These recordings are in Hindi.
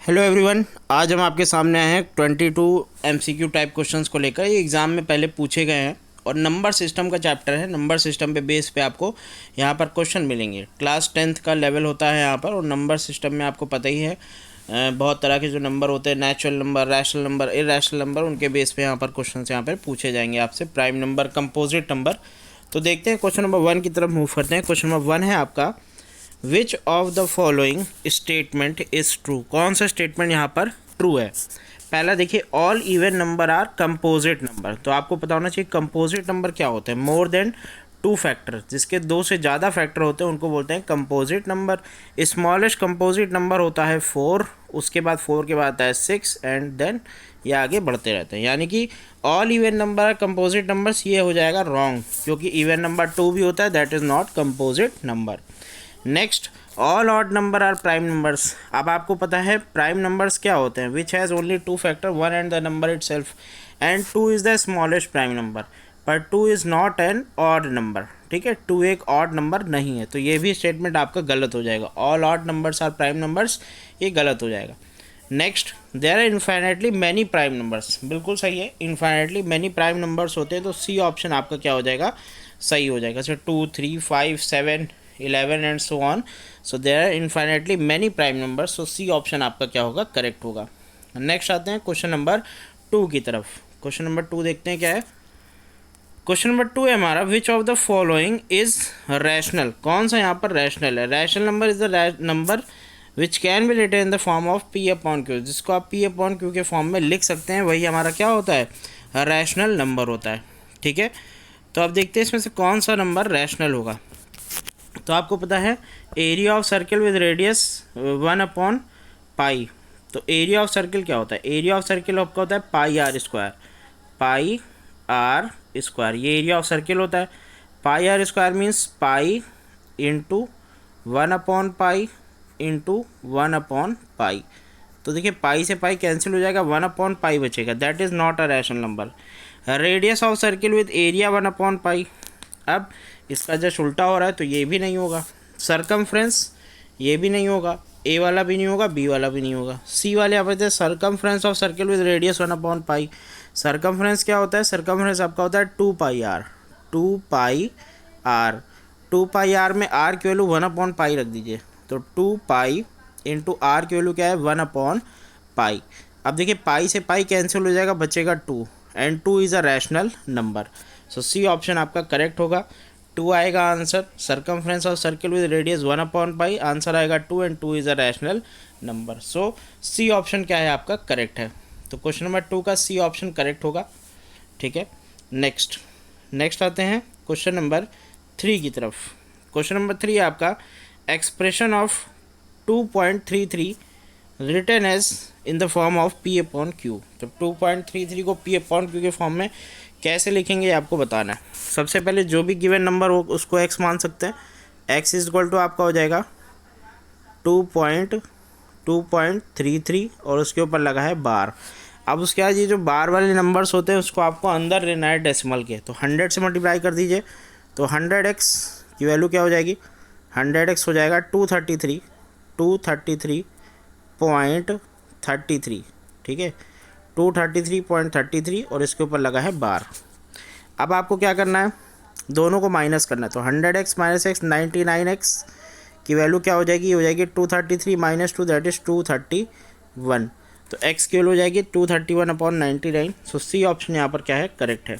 हेलो एवरीवन, आज हम आपके सामने आए हैं 22 एमसीक्यू टाइप क्वेश्चंस को लेकर। ये एग्ज़ाम में पहले पूछे गए हैं और नंबर सिस्टम का चैप्टर है। नंबर सिस्टम पे बेस पे आपको यहाँ पर क्वेश्चन मिलेंगे। क्लास 10th का लेवल होता है यहाँ पर। और नंबर सिस्टम में आपको पता ही है बहुत तरह के जो नंबर होते हैं, natural number, rational number, irrational number, उनके बेस पे यहाँ पर क्वेश्चन यहाँ पर पूछे जाएंगे आपसे। Prime number, composite number. तो देखते हैं क्वेश्चन नंबर 1 की तरफ मूव करते हैं। क्वेश्चन नंबर 1 है आपका, which of the following statement is true. कौन सा स्टेटमेंट यहाँ पर ट्रू है। पहला देखिए, all even number are composite number. तो आपको पता होना चाहिए कंपोजिट नंबर क्या होते हैं। मोर देन 2 फैक्टर, जिसके 2 से ज़्यादा फैक्टर होते हैं उनको बोलते हैं composite number. Smallest composite number होता है 4, उसके बाद 4 के बाद आता है 6 एंड देन ये आगे बढ़ते रहते हैं। यानी कि all even number composite numbers, ये हो जाएगा रॉन्ग, क्योंकि इवन नंबर 2 भी होता है, that is not composite number. Next, all odd number are prime numbers. अब आपको पता है प्राइम नंबर्स क्या होते हैं। Which has only 2 factor, 1 and the number itself, and 2 is the smallest prime number, पर 2 is not an odd number. ठीक है, 2 एक ऑड नंबर नहीं है। तो ये भी स्टेटमेंट आपका गलत हो जाएगा। All odd numbers are prime numbers, ये गलत हो जाएगा। Next, there are infinitely many prime numbers. बिल्कुल सही है, इन्फाइनेटली मैनी प्राइम नंबर्स होते हैं। तो सी ऑप्शन आपका क्या हो जाएगा, सही हो जाएगा। So 2, 3, 5, 7, 11 and so on. So there are infinitely many prime numbers. So C option आपका क्या होगा, करेक्ट होगा। नेक्स्ट आते हैं क्वेश्चन नंबर 2 की तरफ। क्वेश्चन नंबर 2 देखते हैं क्या है। क्वेश्चन नंबर 2 है हमारा, which of the following is rational. कौन सा यहाँ पर रैशनल है। Rational number is the number which can be written in the form of p upon q. जिसको आप पी अपॉन क्यू के फॉर्म में लिख सकते हैं, वही हमारा क्या होता है, रैशनल नंबर होता है। ठीक है, तो अब देखते हैं इसमें से कौन सा नंबर रैशनल होगा। तो आपको पता है area of circle with radius 1 upon pi. तो एरिया ऑफ सर्किल क्या होता है, एरिया ऑफ सर्किल आपका होता है pi r square. Pi r square ये एरिया ऑफ सर्किल होता है। Pi r square means pi into 1 upon pi into 1 upon pi. तो देखिए पाई से पाई कैंसिल हो जाएगा, 1 अपॉन पाई बचेगा, that is not a rational number. Radius of circle with area 1 upon पाई। अब इसका जस्ट उल्टा हो रहा है, तो ये भी नहीं होगा। सरकमफ्रेंस ये भी नहीं होगा, ए वाला भी नहीं होगा, बी वाला भी नहीं होगा। सी वाले आप कहते हैं circumference of circle with radius 1 upon pi. Circumference क्या होता है, सरकमफ्रेंस आपका होता है 2 pi r. 2 pi r, 2 pi r में आर की वैल्यू 1 अपॉन पाई रख दीजिए। तो 2 पाई इंटू आर की वैल्यू क्या है, 1 अपॉन पाई। अब देखिए पाई से पाई कैंसिल हो जाएगा, बचेगा 2 and 2 is a rational number. So C option आपका करेक्ट होगा, 2 आएगा answer. Circumference of circle with radius 1 upon pi, answer आएगा 2 and 2 is a rational number. So C option क्या है आपका, करेक्ट है। तो क्वेश्चन नंबर 2 का सी ऑप्शन करेक्ट होगा। ठीक है, नेक्स्ट आते हैं क्वेश्चन नंबर 3 की तरफ। क्वेश्चन नंबर 3 है आपका, expression of 2.33 written as in the form of p upon q. तो 2.33 को पी अपॉन क्यू के फॉर्म में कैसे लिखेंगे, आपको बताना है। सबसे पहले जो भी गिवन नंबर हो उसको एक्स मान सकते हैं। एक्स इज इक्वल टू आपका हो जाएगा 2.33 और उसके ऊपर लगा है बार। अब उसके बाद ये जो बार वाले नंबर्स होते हैं उसको आपको अंदर लेना है डेसिमल के। तो 100 से मल्टीप्लाई कर दीजिए, तो 100x की वैल्यू क्या हो जाएगी, 100x हो जाएगा 233.33। ठीक है, 233.33 और इसके ऊपर लगा है बार। अब आपको क्या करना है, दोनों को माइनस करना है। तो 100x माइनस एक्स 99x की वैल्यू क्या हो जाएगी, हो जाएगी 233 माइनस 2 दैट इज़ 231। तो x की वैल्यू हो जाएगी 231 अपॉन 99। सो सी ऑप्शन यहाँ पर क्या है, करेक्ट है।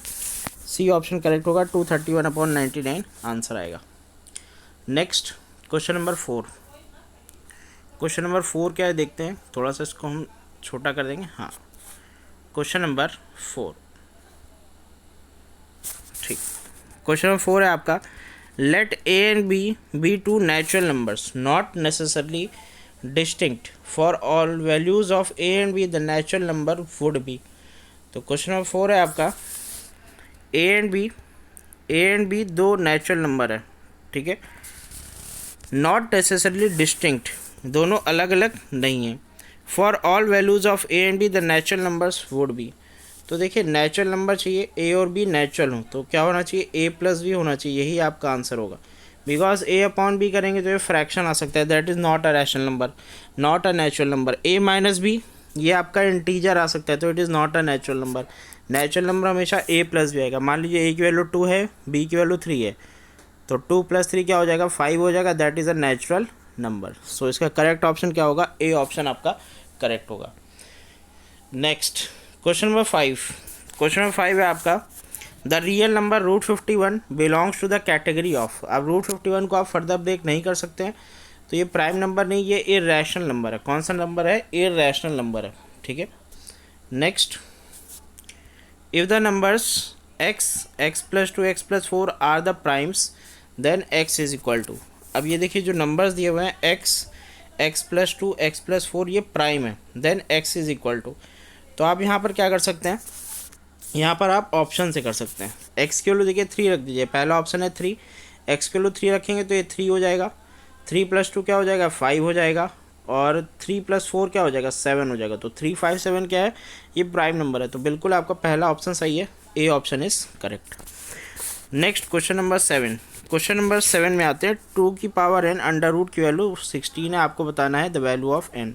सी ऑप्शन करेक्ट होगा, 231 अपॉन 99 आंसर आएगा। Next question number 4। Question number 4 क्या है देखते हैं, थोड़ा सा इसको हम छोटा कर देंगे। हाँ, क्वेश्चन नंबर 4, ठीक। क्वेश्चन नंबर 4 है आपका, let a and b be 2 natural numbers not necessarily distinct for all values of A and b the natural number would be. तो क्वेश्चन नंबर 4 है आपका, a and b 2 natural number है। ठीक है, नॉट नेसेसरली डिस्टिंक्ट, दोनों अलग अलग नहीं है। For all values of A and b the natural numbers would be. तो देखिए नेचुरल नंबर चाहिए, ए और बी नेचुरल हो, तो क्या होना चाहिए, ए प्लस बी होना चाहिए, यही आपका आंसर होगा। बिकॉज ए अपॉन बी करेंगे तो ये फ्रैक्शन आ सकता है, that is not a rational number, not a natural number. A minus b ये आपका इंटीजर आ सकता है, तो it is not a natural number. Natural number हमेशा ए प्लस बी आएगा। मान लीजिए ए की वैल्यू 2 है, बी की वैल्यू 3 है, तो 2 + 3 क्या हो जाएगा, 5 हो जाएगा, that is a natural number. So इसका करेक्ट ऑप्शन क्या होगा, ए ऑप्शन आपका करेक्ट होगा। Next question number 5। Question number 5 है आपका, the real number √51 belongs to the category of. अब √51 को आप फर्दर ब्रेक नहीं कर सकते हैं, तो ये प्राइम नंबर नहीं, ये इरैशनल नंबर है। कौन सा नंबर है, इरैशनल नंबर है, ठीक है। Next, if the numbers x + 2 x + 4 are the primes then x is equal to. अब ये देखिए जो नंबर्स दिए हुए हैं x + 2 x + 4 ये प्राइम है, then x is equal to. तो आप यहाँ पर क्या कर सकते हैं, यहाँ पर आप ऑप्शन से कर सकते हैं। x की वैल्यू देखिए 3 रख दीजिए, पहला ऑप्शन है 3, x की वैल्यू 3 रखेंगे तो ये 3 हो जाएगा, 3 + 2 क्या हो जाएगा, 5 हो जाएगा, और 3 + 4 क्या हो जाएगा, 7 हो जाएगा। तो 3 5 7 क्या है, ये प्राइम नंबर है, तो बिल्कुल आपका पहला ऑप्शन सही है, ए option is correct. Next question number 7। Question number 7 में आते हैं, 2n अंडर रूट की वैल्यू 16 है, आपको बताना है द वैल्यू ऑफ n।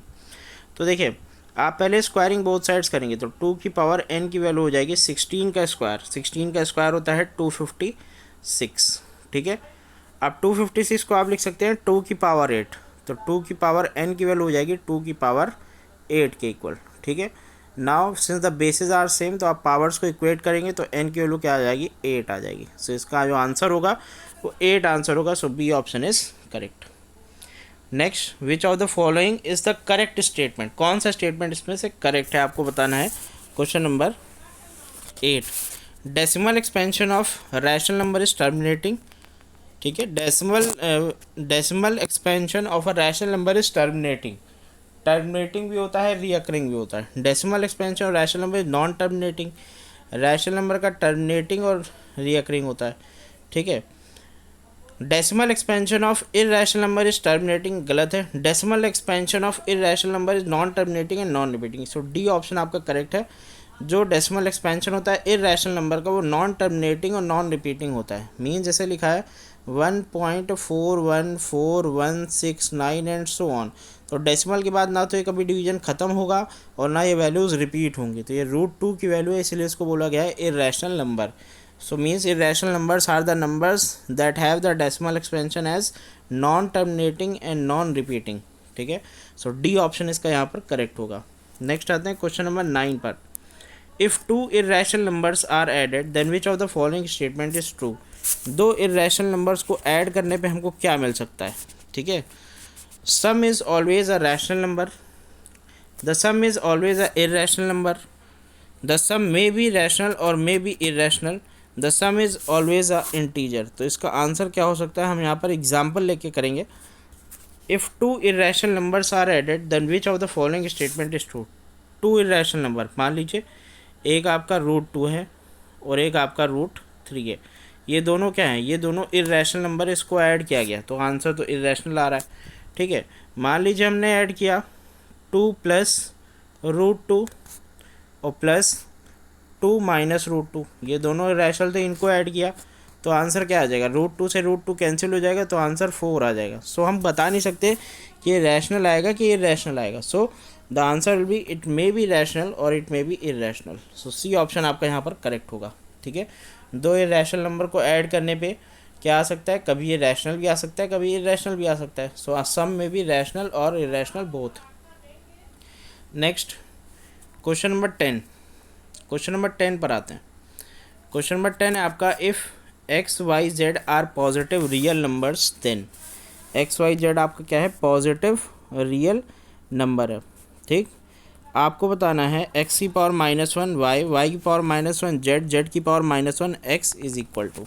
तो देखिए आप पहले स्क्वायरिंग बोथ साइड्स करेंगे, तो 2n की वैल्यू हो जाएगी 16 का स्क्वायर, 16 का स्क्वायर होता है 256, ठीक है। अब 256 को आप लिख सकते हैं 2^8, तो 2n की वैल्यू हो जाएगी 2^8 के इक्वल, ठीक है। Now since the basis are same, तो आप पावर्स को इक्वेट करेंगे तो n की वैल्यू क्या आ जाएगी, 8 आ जाएगी। सो इसका जो आंसर होगा वो 8 आंसर होगा, so B option is correct. Next, which of the following is the correct statement, कौन सा स्टेटमेंट इसमें से करेक्ट है, आपको बताना है। Question number 8, decimal expansion of rational number is terminating, ठीक है। Decimal expansion of a rational number is terminating, terminating भी होता है, रीअकरिंग भी होता है। Decimal expansion of rational number is non terminating, rational number का टर्मिनेटिंग और रीअकरिंग होता है, ठीक है। Decimal expansion of irrational number is terminating गलत है, decimal expansion of irrational number is non terminating and non repeating. So D option आपका करेक्ट है। जो डेसिमल एक्सपेंशन होता है इरैशनल नंबर का वो नॉन टर्मिनेटिंग और नॉन रिपीटिंग होता है। मीन जैसे लिखा है 1.4141169 एंड सो ऑन, तो डेसिमल के बाद ना तो ये कभी डिवीजन ख़त्म होगा और ना ये वैल्यूज़ रिपीट होंगी, तो ये √2 की वैल्यू है, इसलिए इसको बोला गया है irrational number. So means irrational numbers are the numbers that have the decimal expansion as non-terminating and non-repeating, ठीक है। सो डी ऑप्शन इसका यहाँ पर करेक्ट होगा। नेक्स्ट आते हैं क्वेश्चन नंबर 9 पर, if 2 irrational numbers are added then which of the following statement is true। दो irrational numbers को ऐड करने पे हमको क्या मिल सकता है, ठीक है। Sum is always a rational number, the sum is always a irrational number, the sum may be rational or may be irrational, the sum is always a integer. तो इसका आंसर क्या हो सकता है, हम यहाँ पर एग्जाम्पल लेके करेंगे। If 2 irrational numbers are added then which of the following statement is true। 2 irrational number, मान लीजिए एक आपका √2 है और एक आपका √3 है, ये दोनों क्या हैं, ये दोनों irrational नंबर, इसको ऐड किया गया तो आंसर तो irrational आ रहा है, ठीक है। मान लीजिए हमने ऐड किया 2 + √2 और +2 - √2, ये दोनों रैशनल थे, इनको ऐड किया तो आंसर क्या आ जाएगा, √2 से √2 कैंसिल हो जाएगा तो आंसर 4 आ जाएगा। सो हम बता नहीं सकते कि ये रैशनल आएगा कि ये रैशनल आएगा। So the answer will be it may be rational or it may be irrational. So C option आपका यहाँ पर करेक्ट होगा, ठीक है। दो इरैशनल नंबर को ऐड करने पे क्या आ सकता है, कभी ये रैशनल भी आ सकता है, कभी इरैशनल भी आ सकता है। सो सम में भी रैशनल और irrational both. Next question number 10, question number 10 पर आते हैं। क्वेश्चन नंबर 10 है आपका, if x y z are positive real numbers then, x y z आपका क्या है, पॉजिटिव रियल नंबर है, ठीक। आपको बताना है x की पावर -1 y की पावर -1 z की power -1 x is equal to.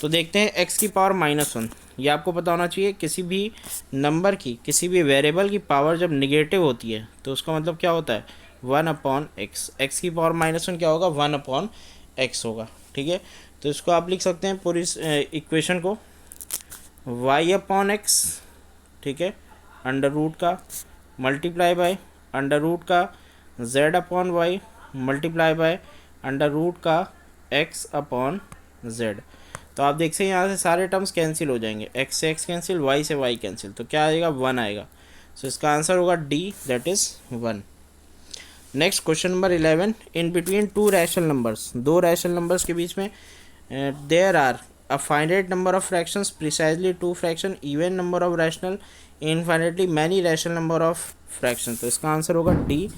तो देखते हैं x की पावर -1, ये आपको पता होना चाहिए। किसी भी नंबर की, किसी भी वेरिएबल की पावर जब निगेटिव होती है तो उसका मतलब क्या होता है, 1/x। x की पावर -1 क्या होगा, 1/x होगा, ठीक है। तो इसको आप लिख सकते हैं पूरी इक्वेशन को y/x, ठीक है, √ का मल्टीप्लाई बाय √ का z/y मल्टीप्लाई बाय √ का x/z। तो आप देख सकते हैं यहाँ से सारे टर्म्स कैंसिल हो जाएंगे, x से x कैंसिल, y से y कैंसिल, तो क्या आएगा 1 आएगा। सो इसका आंसर होगा D, that is 1। Next question number 11, in between two rational numbers, दो रैशनल नंबर्स के बीच में there are a finite number of fractions, precisely two fraction, even number of rational, infinitely many rational number of fractions। तो इसका आंसर होगा D,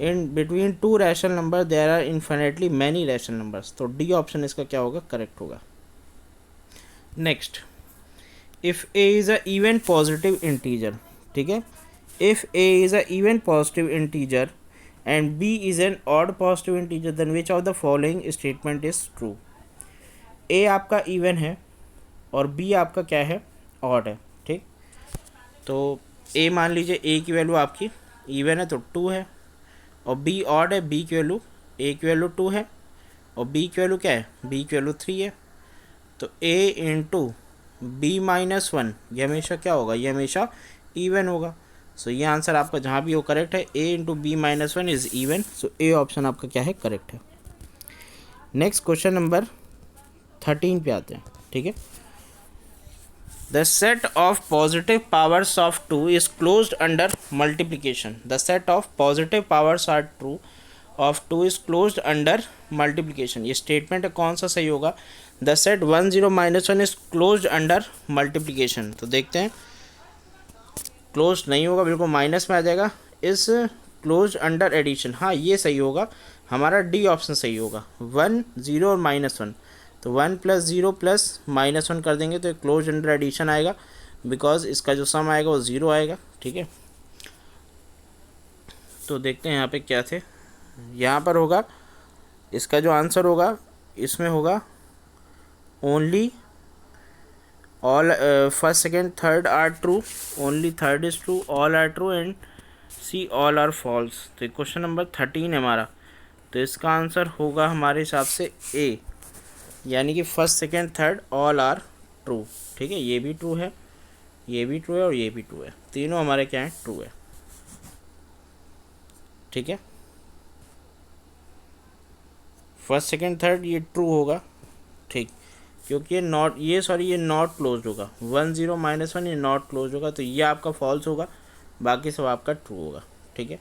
in between two rational number there are infinitely many rational numbers, तो डी ऑप्शन इसका क्या होगा, करेक्ट होगा। Next, if A is a even positive integer, ठीक है, if A is a even positive integer and B is an odd positive integer, then which of the following statement is true. A आपका इवन है और बी आपका क्या है, ऑड है, ठीक। तो ए मान लीजिए ए की वैल्यू आपकी इवन है तो 2 है, और बी ऑड है, बी की वैल्यू, ए की वैल्यू 2 है और बी की वैल्यू क्या है, बी की वैल्यू 3 है। तो ए इंटू बी माइनस 1 ये हमेशा क्या होगा, ये हमेशा इवन होगा। सो ये आंसर आपका जहाँ भी हो करेक्ट है, A into B minus 1 is even. So A option आपका क्या है, करेक्ट है। नेक्स्ट क्वेश्चन नंबर 13 पे आते हैं, ठीक है। The set of positive powers of 2 is closed under multiplication. The set of positive powers are true of 2 is closed under multiplication. ये स्टेटमेंट है, कौन सा सही होगा। The set 1 0 minus 1 is closed under multiplication. तो देखते हैं, क्लोज नहीं होगा, बिल्कुल माइनस में आ जाएगा। इज क्लोज्ड अंडर एडिशन, हाँ ये सही होगा, हमारा डी ऑप्शन सही होगा। 1 0 और -1, तो 1 + 0 + -1 कर देंगे तो क्लोज अंडर एडिशन आएगा, बिकॉज इसका जो सम आएगा वो 0 आएगा, ठीक है। तो देखते हैं यहाँ पे क्या थे, यहाँ पर होगा इसका जो आंसर होगा, इसमें होगा only all first second third are true, only third is true, all are true and C all are false. तो क्वेश्चन नंबर 13 है हमारा, तो इसका आंसर होगा हमारे हिसाब से ए, यानी कि first second third all are true, ठीक है। ये भी ट्रू है, ये भी ट्रू है और ये भी ट्रू है, तीनों हमारे क्या हैं, ट्रू है, ठीक है। फर्स्ट सेकेंड थर्ड ये ट्रू होगा, ठीक, क्योंकि ये नॉट, ये सॉरी ये नॉट क्लोज होगा। 1 0 -1 ये नॉट क्लोज होगा, तो ये आपका फॉल्स होगा, बाकी सब आपका ट्रू होगा, ठीक है।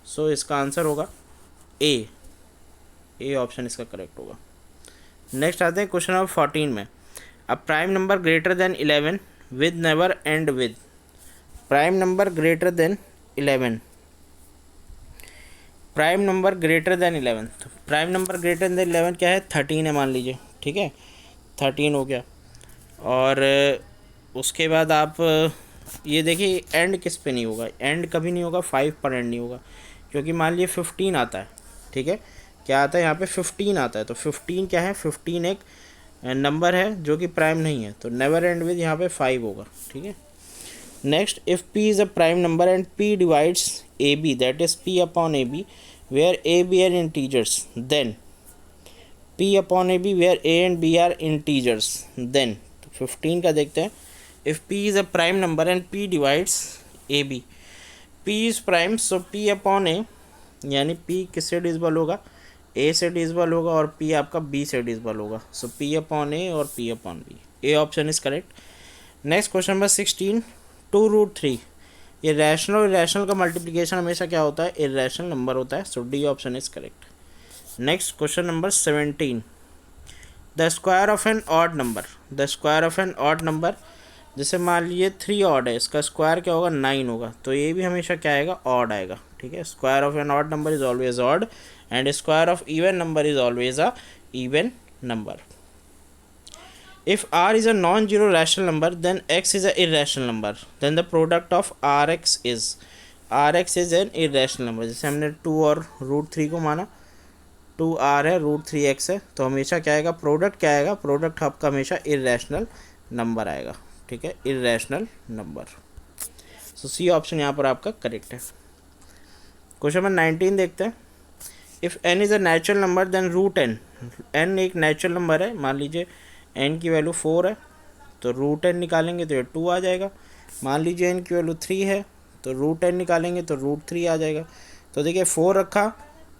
सो इसका आंसर होगा ए, ए ऑप्शन इसका करेक्ट होगा। नेक्स्ट आते हैं क्वेश्चन नंबर 14 में। अ prime number greater than 11 with never and with, prime number greater than 11, prime number greater than 11, तो प्राइम नंबर ग्रेटर देन 11 क्या है, 13 है मान लीजिए, ठीक है, 13 हो गया। और उसके बाद आप ये देखिए एंड किस पे नहीं होगा, एंड कभी नहीं होगा, 5 पर एंड नहीं होगा, क्योंकि मान लीजिए 15 आता है, ठीक है, क्या आता है यहाँ पे 15 आता है, तो 15 क्या है, 15 एक नंबर है जो कि प्राइम नहीं है, तो नेवर एंड विद यहाँ पे 5 होगा, ठीक है। Next, if P is a prime number and P divides A B, that is P upon A B where A B are integers, then P upon A B where A and B are integers, then. तो 15 का देखते हैं, if P is a prime number and P divides A B, P is prime, so P upon A, यानी पी किससे डिविजिबल होगा, ए से डिविजिबल होगा, और पी आपका बी से डिविजिबल होगा, सो पी अपॉन ए और p upon b, A option is correct. Next question number 16, 2√3, ये रैशनल और इरेशनल का मल्टीप्लिकेशन हमेशा क्या होता है, इरेशनल नंबर होता है, so D option is correct. Next question number 17, the square of an odd number, the square of an odd number, जैसे मान लीजिए 3 ऑड है, इसका स्क्वायर क्या होगा, 9 होगा, तो ये भी हमेशा क्या आएगा, ऑड आएगा, ठीक है। Square of an odd number is always odd and square of even number is always a even number. If r is a non-zero rational number, then x is an irrational number. Then the product of rx is an irrational number. जैसे हमने 2 और √3 को माना, 2r है, √3x है, तो हमेशा क्या आएगा, प्रोडक्ट क्या आएगा, प्रोडक्ट आपका हमेशा इरेशनल नंबर आएगा, ठीक है, irrational number. So C option यहाँ पर आपका करेक्ट है। क्वेश्चन नंबर 19 देखते हैं। If n is a natural number then √n, n एक नेचुरल नंबर है, मान लीजिए n की वैल्यू 4 है, तो √n निकालेंगे तो ये 2 आ जाएगा। मान लीजिए n की वैल्यू 3 है, तो √n निकालेंगे तो √3 आ जाएगा। तो देखिए 4 रखा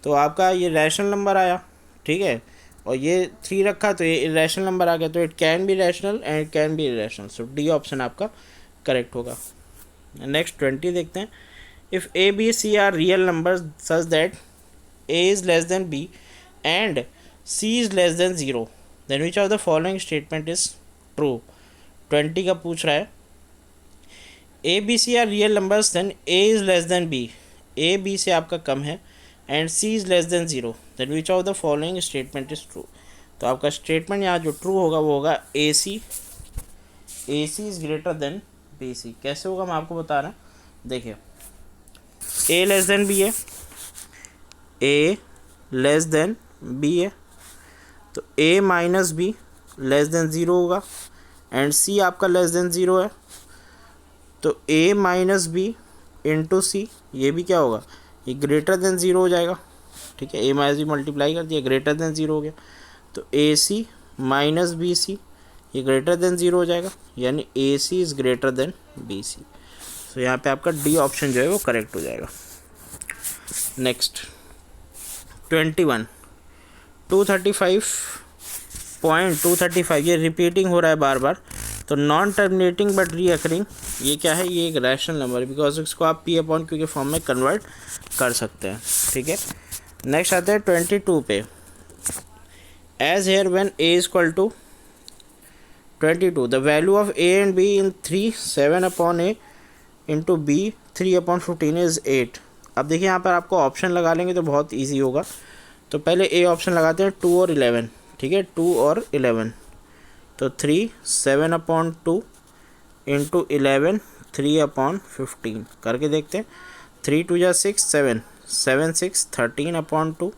तो आपका ये रैशनल नंबर आया, ठीक है, और ये 3 रखा तो ये इरेशनल नंबर आ गया, तो it can be rational and it can be irrational. So D option आपका करेक्ट होगा। नेक्स्ट 20 देखते हैं। If A B C are real number such that A is less than B and C is less than 0 then which of the following statement is true. 20 का पूछ रहा है A B C are real numbers then A is less than B, A B से आपका कम है and C is less than 0 then which of the following statement is true. तो आपका स्टेटमेंट यहाँ जो ट्रू होगा वो होगा A C is greater than B C. कैसे होगा मैं आपको बता रहा हूँ, देखिए ए लेस देन बी है, ए लेस देन बी है, तो ए माइनस बी लेस देन 0 होगा एंड सी आपका लेस देन 0 है, तो ए माइनस बी इंटू सी, ये भी क्या होगा, ये ग्रेटर देन 0 हो जाएगा। ठीक है, ए माइनस बी मल्टीप्लाई कर दिया, ग्रेटर देन 0 हो गया, तो ए सी माइनस बी सी ये ग्रेटर देन 0 हो जाएगा, यानी A C is greater than B C. तो यहाँ पे आपका डी ऑप्शन जो है वो करेक्ट हो जाएगा। नेक्स्ट 21 235.235 ये रिपीटिंग हो रहा है बार बार, तो नॉन टर्मिनेटिंग बट रीअकरिंग ये क्या है, ये एक रैशनल नंबर है बिकॉज इसको आप पी अपॉन क्यू के फॉर्म में कन्वर्ट कर सकते हैं। ठीक है, नेक्स्ट आता है 22 पे। As here when A is equal to 22 the value of A and B in 3 7 upon A into B 3 upon 15 is 8। अब देखिए यहाँ पर आपको ऑप्शन लगा लेंगे तो बहुत ईजी होगा। तो पहले ए ऑप्शन लगाते हैं 2 और 11। ठीक है, 2 और 11, तो 3 7 अपॉन 2 इंटू 11 3 अपॉन 15 करके देखते हैं। 3 2 6 7 7 6 13 upon 2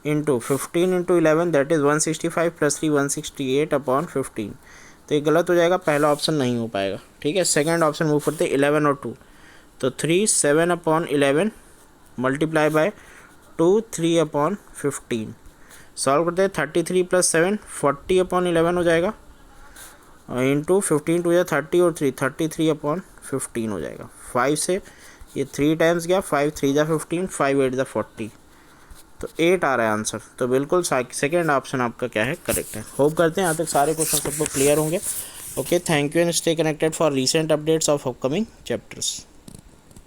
into 15 into 11 that is 165 plus 3 168 upon 15। तो ये गलत हो जाएगा, पहला ऑप्शन नहीं हो पाएगा। ठीक है, सेकंड ऑप्शन मूव करते हैं 11 और 2, तो 3 7 upon 11 multiply by 2 3 upon 15 solve करते हैं। 33 प्लस 7 40 अपॉन 11 हो जाएगा इंटू 15 टू या 30 और 3 33 अपॉन 15 हो जाएगा। 5 से ये 3 टाइम्स गया, 5 3 जा 15 5 8 जा 40, तो 8 आ रहा है आंसर। तो बिल्कुल सेकेंड ऑप्शन आपका क्या है, करेक्ट है। होप करते हैं यहाँ तक सारे क्वेश्चन सबको क्लियर होंगे। Okay, thank you and stay connected for recent updates of upcoming chapters.